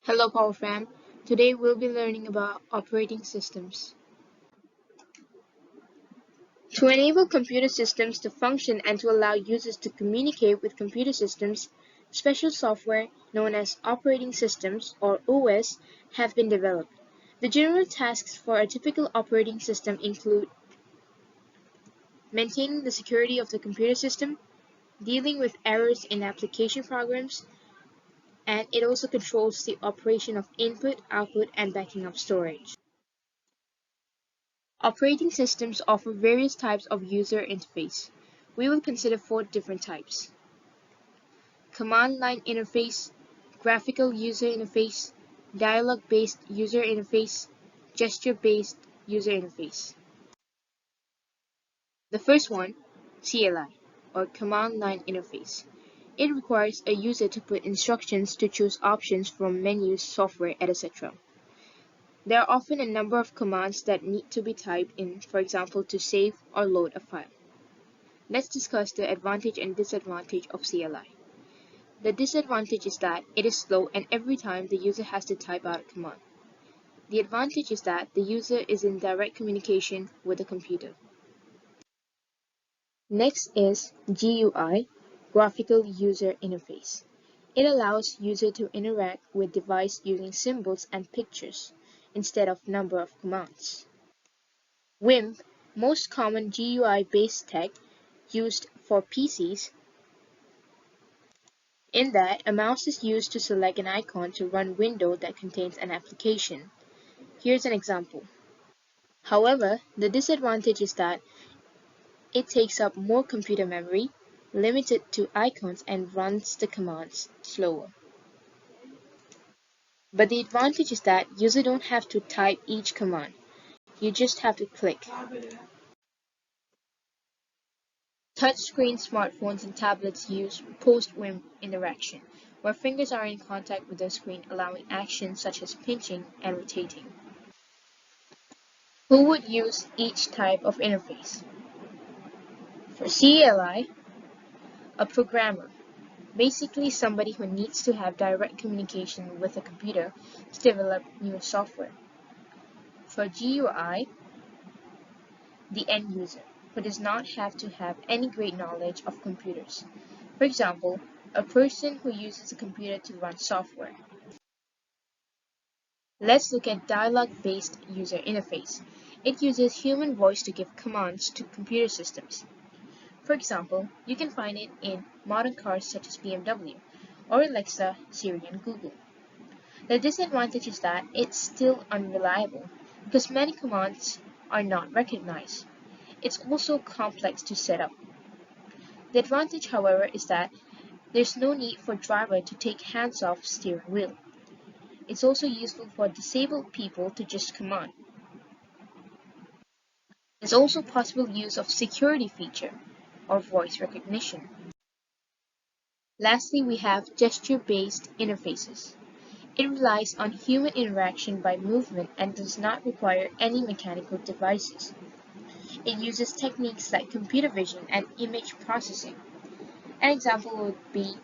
Hello Power Fam. Today we'll be learning about operating systems. To enable computer systems to function and to allow users to communicate with computer systems, special software known as operating systems or OS have been developed. The general tasks for a typical operating system include maintaining the security of the computer system, dealing with errors in application programs, and it also controls the operation of input, output, and backing up storage. Operating systems offer various types of user interface. We will consider 4 different types: command line interface, graphical user interface, dialogue-based user interface, gesture-based user interface. The first one, CLI, or command line interface. It requires a user to put instructions to choose options from menus, software, etc. There are often a number of commands that need to be typed in, for example, to save or load a file. Let's discuss the advantage and disadvantage of CLI. The disadvantage is that it is slow and every time the user has to type out a command. The advantage is that the user is in direct communication with the computer. Next is GUI, Graphical User Interface. It allows user to interact with device using symbols and pictures instead of number of commands. WIMP, most common GUI-based tech used for PCs, in that a mouse is used to select an icon to run window that contains an application. Here's an example. However, the disadvantage is that it takes up more computer memory, limited to icons, and runs the commands slower. But the advantage is that users don't have to type each command. You just have to click. Touchscreen smartphones and tablets use post-WIMP interaction, where fingers are in contact with the screen, allowing actions such as pinching and rotating. Who would use each type of interface? For CLI, a programmer, basically somebody who needs to have direct communication with a computer to develop new software. For GUI, the end user, who does not have to have any great knowledge of computers. For example, a person who uses a computer to run software. Let's look at dialogue-based user interface. It uses human voice to give commands to computer systems. For example, you can find it in modern cars such as BMW, or Alexa, Siri, and Google. The disadvantage is that it's still unreliable because many commands are not recognized. It's also complex to set up. The advantage, however, is that there's no need for driver to take hands off steering wheel. It's also useful for disabled people to just command. There's also possible use of security feature or voice recognition. Lastly, we have gesture-based interfaces. It relies on human interaction by movement and does not require any mechanical devices. It uses techniques like computer vision and image processing. An example would be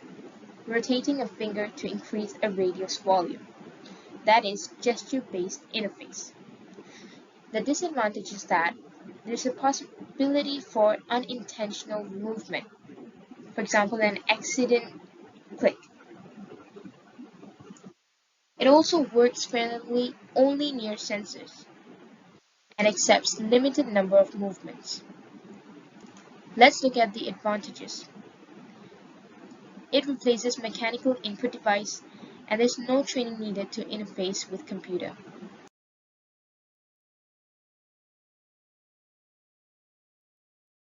rotating a finger to increase a radio's volume. That is gesture-based interface. The disadvantage is that there's a possibility for unintentional movement. For example, an accident click. It also works friendly only near sensors and accepts limited number of movements. Let's look at the advantages. It replaces mechanical input device and there's no training needed to interface with computer.